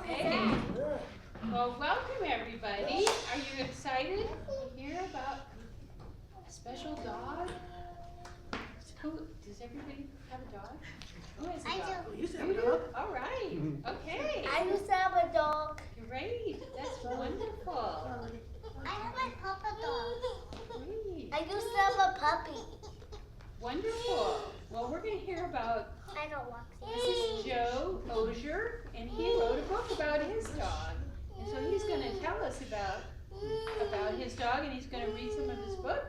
Hey. Well, welcome everybody. Are you excited to hear about a special dog? Does everybody have a dog? Who has a dog? I do. You have a dog? All right. Okay. I used to have a dog. Great. That's wonderful. I have a papa dog. Great. I used to have a puppy. Wonderful. Well, we're going to hear about, I don't want to. this is Joe Ozier, and he wrote a book about his dog. And so he's going to tell us about his dog, and he's going to read some of his book.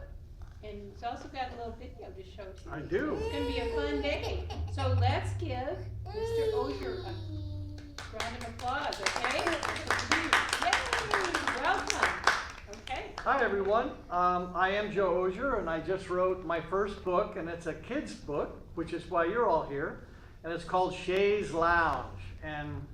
And he's also got a little video to show too. I do. It's going to be a fun day. So let's give Mr. Ozier a round of applause, okay? Yay! Welcome. Okay. Hi everyone. I am Joe Ozier, and I just wrote my first book, and it's a kid's book, which is why you're all here. And it's called Shay's Lounge. And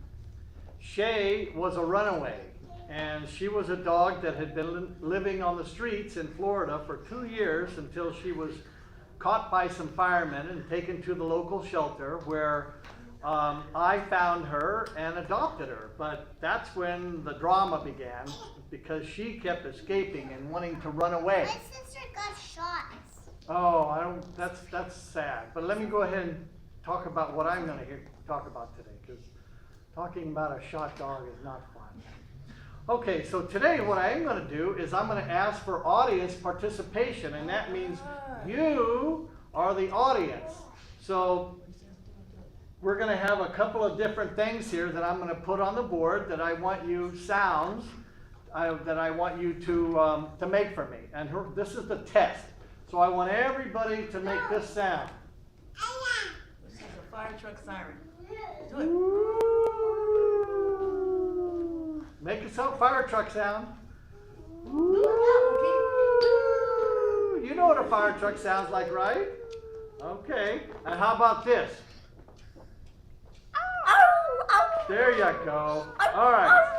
Shay was a runaway. And she was a dog that had been living on the streets in Florida for 2 years until she was caught by some firemen and taken to the local shelter where I found her and adopted her. But that's when the drama began because she kept escaping and wanting to run away. My sister got shot. Oh, that's sad. But let me go ahead and talk about what I'm going to talk about today, because talking about a shot dog is not fun. Okay, so today what I am going to do is I'm going to ask for audience participation, and that means you are the audience. So we're going to have a couple of different things here that I'm going to put on the board that I want you sounds that I want you to make for me. And this is the test. So I want everybody to make this sound. This is a fire truck siren. Do Ooh. Make a fire truck sound. Ooh. You know what a fire truck sounds like, right? Okay. And how about this? There you go. All right.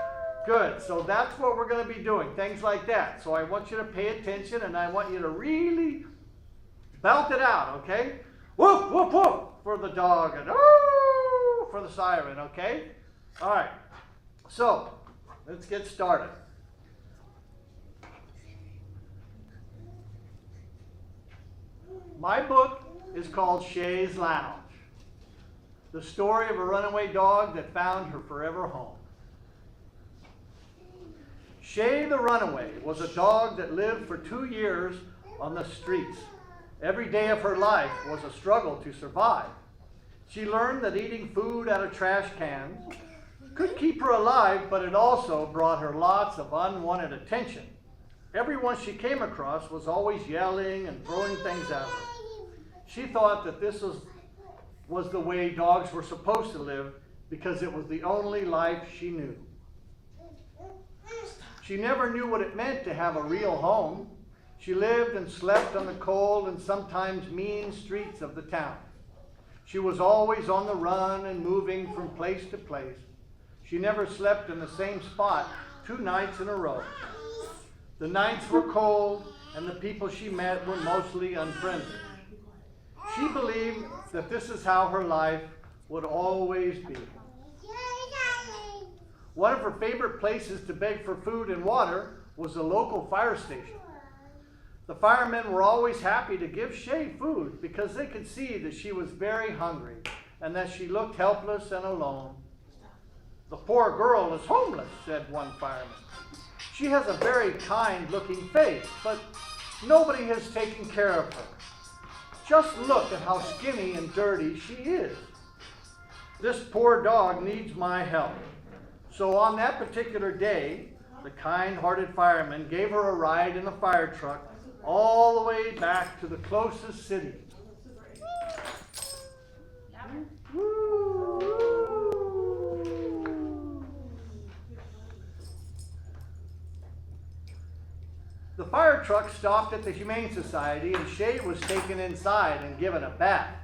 Good. So that's what we're going to be doing. Things like that. So I want you to pay attention, and I want you to really belt it out, okay? Woof, woof, woof for the dog, and ooh for the siren, okay? All right. So let's get started. My book is called Shay's Lounge, the story of a runaway dog that found her forever home. Shay the runaway was a dog that lived for 2 years on the streets. Every day of her life was a struggle to survive. She learned that eating food out of trash cans could keep her alive, but it also brought her lots of unwanted attention. Everyone she came across was always yelling and throwing things at her. She thought that this was the way dogs were supposed to live because it was the only life she knew. She never knew what it meant to have a real home. She lived and slept on the cold and sometimes mean streets of the town. She was always on the run and moving from place to place. She never slept in the same spot 2 nights in a row. The nights were cold, and the people she met were mostly unfriendly. She believed that this is how her life would always be. One of her favorite places to beg for food and water was the local fire station. The firemen were always happy to give Shay food because they could see that she was very hungry and that she looked helpless and alone. "The poor girl is homeless," said one fireman. "She has a very kind-looking face, but nobody has taken care of her. Just look at how skinny and dirty she is. This poor dog needs my help." So on that particular day, the kind-hearted fireman gave her a ride in a fire truck all the way back to the closest city. The fire truck stopped at the Humane Society, and Shay was taken inside and given a bath.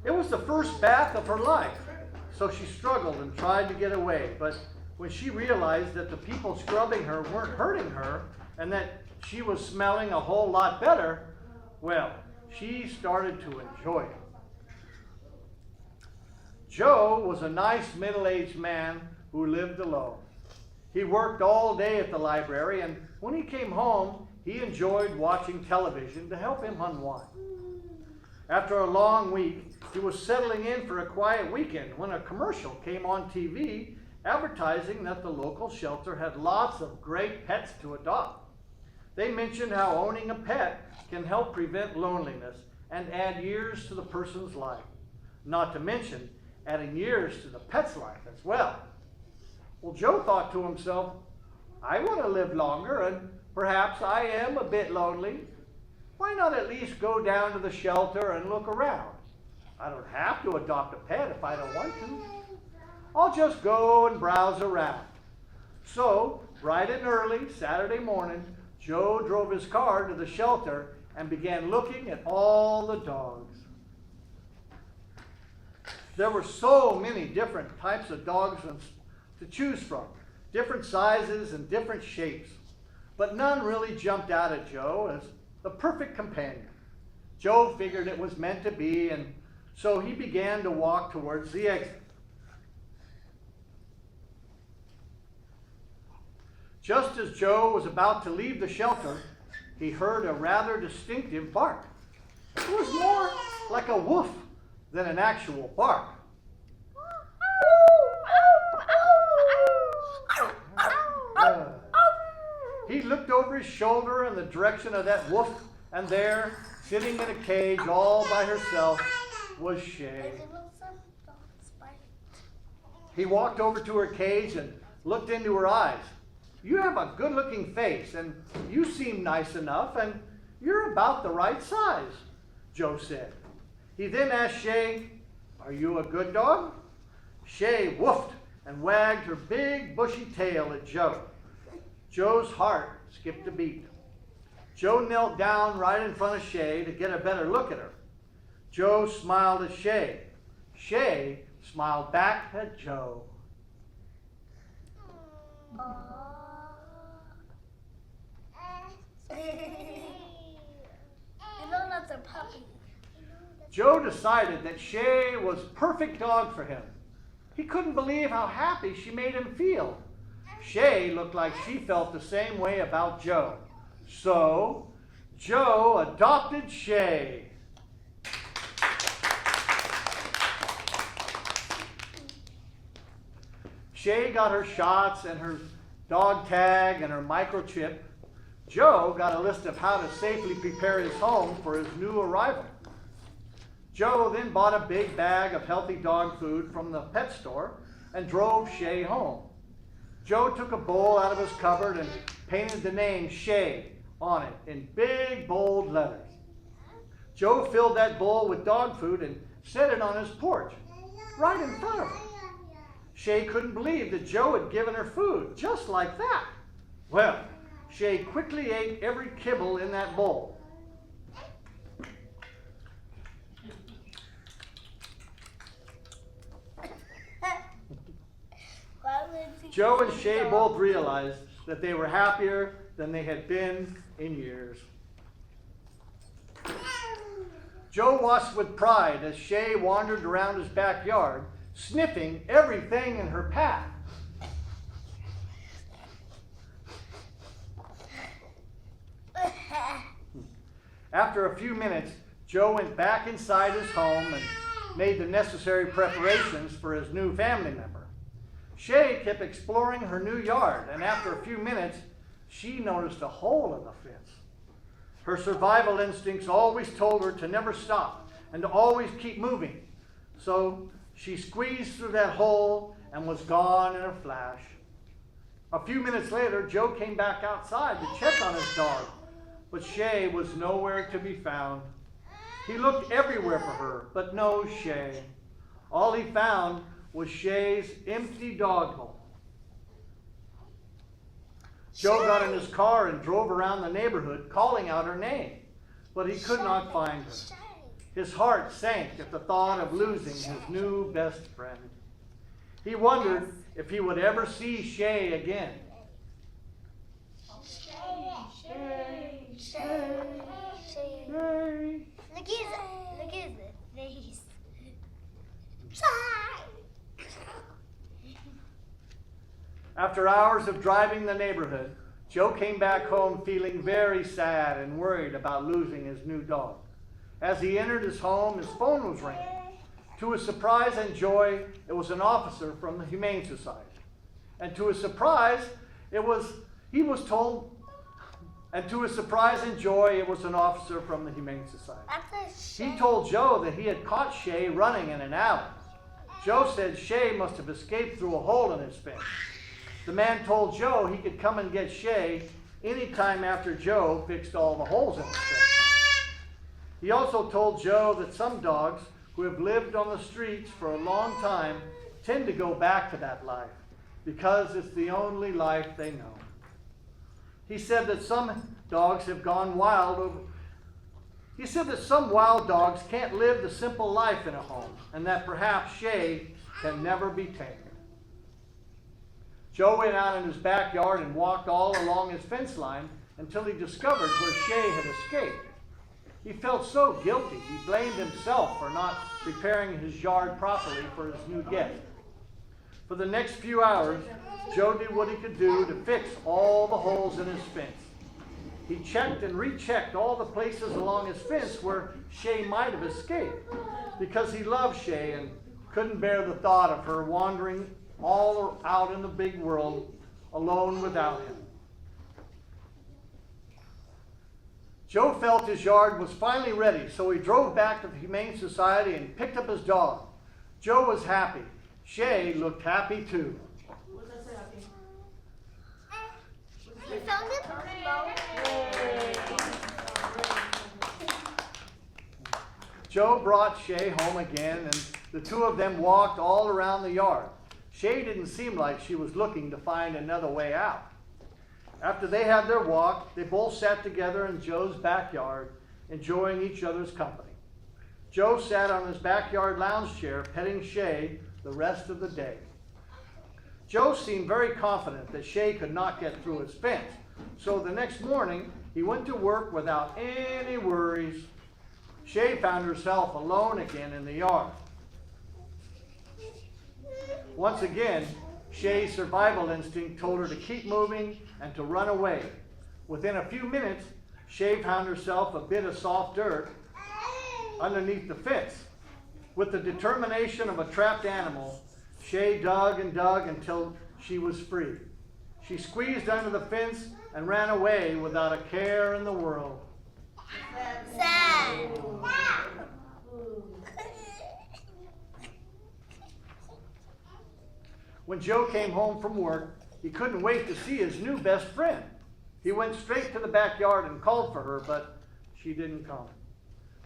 It was the first bath of her life, so she struggled and tried to get away. But when she realized that the people scrubbing her weren't hurting her and that she was smelling a whole lot better, well, she started to enjoy it. Joe was a nice middle-aged man who lived alone. He worked all day at the library, and when he came home, he enjoyed watching television to help him unwind. After a long week, he was settling in for a quiet weekend when a commercial came on TV advertising that the local shelter had lots of great pets to adopt. They mentioned how owning a pet can help prevent loneliness and add years to the person's life, not to mention adding years to the pet's life as well. Well, Joe thought to himself, I want to live longer, and perhaps I am a bit lonely. Why not at least go down to the shelter and look around? I don't have to adopt a pet if I don't want to. I'll just go and browse around. So, bright and early Saturday morning, Joe drove his car to the shelter and began looking at all the dogs. There were so many different types of dogs to choose from, different sizes and different shapes, but none really jumped out at Joe as the perfect companion. Joe figured it was meant to be, and so he began to walk towards the exit. Just as Joe was about to leave the shelter, he heard a rather distinctive bark. It was more like a woof than an actual bark. He looked over his shoulder in the direction of that woof, and there, sitting in a cage all by herself, was Shay. He walked over to her cage and looked into her eyes. You have a good-looking face, and you seem nice enough, and you're about the right size, Joe said. He then asked Shay, are you a good dog? Shay woofed and wagged her big bushy tail at Joe. Joe's heart skipped a beat. Joe knelt down right in front of Shay to get a better look at her. Joe smiled at Shay. Shay smiled back at Joe. That's a puppy. Joe decided that Shay was perfect dog for him. He couldn't believe how happy she made him feel. Shay looked like she felt the same way about Joe. So, Joe adopted Shay. Shay got her shots and her dog tag and her microchip. Joe got a list of how to safely prepare his home for his new arrival. Joe then bought a big bag of healthy dog food from the pet store and drove Shay home. Joe took a bowl out of his cupboard and painted the name Shay on it in big, bold letters. Joe filled that bowl with dog food and set it on his porch, right in front of her. Shay couldn't believe that Joe had given her food just like that. Well, Shay quickly ate every kibble in that bowl. Joe and Shay both realized that they were happier than they had been in years. Joe watched with pride as Shay wandered around his backyard, sniffing everything in her path. After a few minutes, Joe went back inside his home and made the necessary preparations for his new family member. Shay kept exploring her new yard, and after a few minutes, she noticed a hole in the fence. Her survival instincts always told her to never stop and to always keep moving. So she squeezed through that hole and was gone in a flash. A few minutes later, Joe came back outside to check on his dog, but Shay was nowhere to be found. He looked everywhere for her, but no Shay. All he found was Shay's empty dog hole. Joe got in his car and drove around the neighborhood calling out her name, but he could not find her. His heart sank at the thought of losing his new best friend. He wondered if he would ever see Shay again. Shay. Look at his face. Shay. After hours of driving the neighborhood, Joe came back home feeling very sad and worried about losing his new dog. As he entered his home, his phone was ringing. To his surprise and joy, it was an officer from the Humane Society. And to his surprise, it was an officer from the Humane Society. He told Joe that he had caught Shay running in an alley. Joe said Shay must have escaped through a hole in his fence. The man told Joe he could come and get Shay anytime after Joe fixed all the holes in his fence. He also told Joe that some dogs who have lived on the streets for a long time tend to go back to that life because it's the only life they know. He said that some dogs have gone wild. He said that some wild dogs can't live the simple life in a home, and that perhaps Shay can never be tamed. Joe went out in his backyard and walked all along his fence line until he discovered where Shay had escaped. He felt so guilty, he blamed himself for not preparing his yard properly for his new guest. For the next few hours, Joe did what he could do to fix all the holes in his fence. He checked and rechecked all the places along his fence where Shay might have escaped, because he loved Shay and couldn't bear the thought of her wandering all out in the big world alone without him. Joe felt his yard was finally ready, so he drove back to the Humane Society and picked up his dog. Joe was happy. Shay looked happy too. What does that say, We found it. Joe brought Shay home again, and the two of them walked all around the yard. Shay didn't seem like she was looking to find another way out. After they had their walk, they both sat together in Joe's backyard, enjoying each other's company. Joe sat on his backyard lounge chair, petting Shay the rest of the day. Joe seemed very confident that Shay could not get through his fence, so the next morning he went to work without any worries. Shay found herself alone again in the yard. Once again, Shay's survival instinct told her to keep moving and to run away. Within a few minutes, Shay found herself a bit of soft dirt underneath the fence. With the determination of a trapped animal, Shay dug and dug until she was free. She squeezed under the fence and ran away without a care in the world. Sad. When Joe came home from work, he couldn't wait to see his new best friend. He went straight to the backyard and called for her, but she didn't come.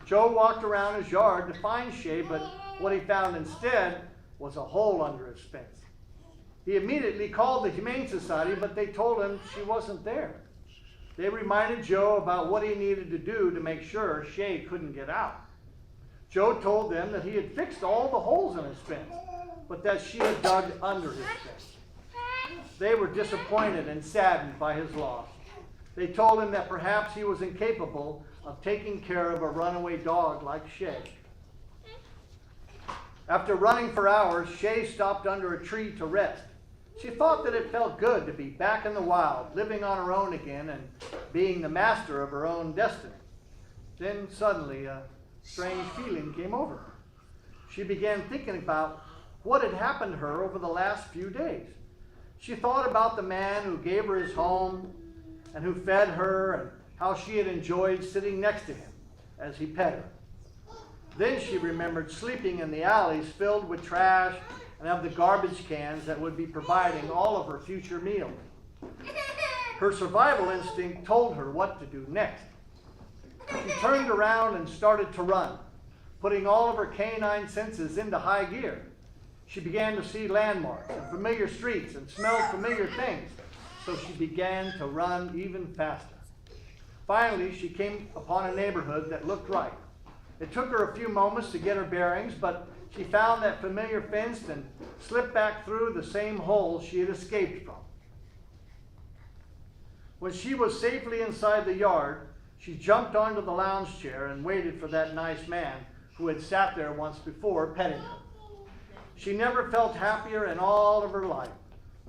Joe walked around his yard to find Shay, but what he found instead was a hole under his fence. He immediately called the Humane Society, but they told him she wasn't there. They reminded Joe about what he needed to do to make sure Shay couldn't get out. Joe told them that he had fixed all the holes in his fence, but that she had dug under his fence. They were disappointed and saddened by his loss. They told him that perhaps he was incapable of taking care of a runaway dog like Shay. After running for hours, Shay stopped under a tree to rest. She thought that it felt good to be back in the wild, living on her own again and being the master of her own destiny. Then suddenly a strange feeling came over her. She began thinking about what had happened to her over the last few days. She thought about the man who gave her his home and who fed her, and how she had enjoyed sitting next to him as he pet her. Then she remembered sleeping in the alleys filled with trash and of the garbage cans that would be providing all of her future meals. Her survival instinct told her what to do next. She turned around and started to run, putting all of her canine senses into high gear. She began to see landmarks and familiar streets and smelled familiar things, so she began to run even faster. Finally, she came upon a neighborhood that looked right. It took her a few moments to get her bearings, but she found that familiar fence and slipped back through the same hole she had escaped from. When she was safely inside the yard, she jumped onto the lounge chair and waited for that nice man who had sat there once before, petting her. She never felt happier in all of her life.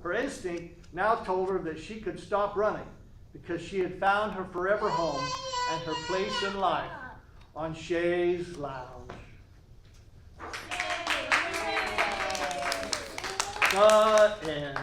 Her instinct now told her that she could stop running because she had found her forever home and her place in life on Shay's Lounge. The end.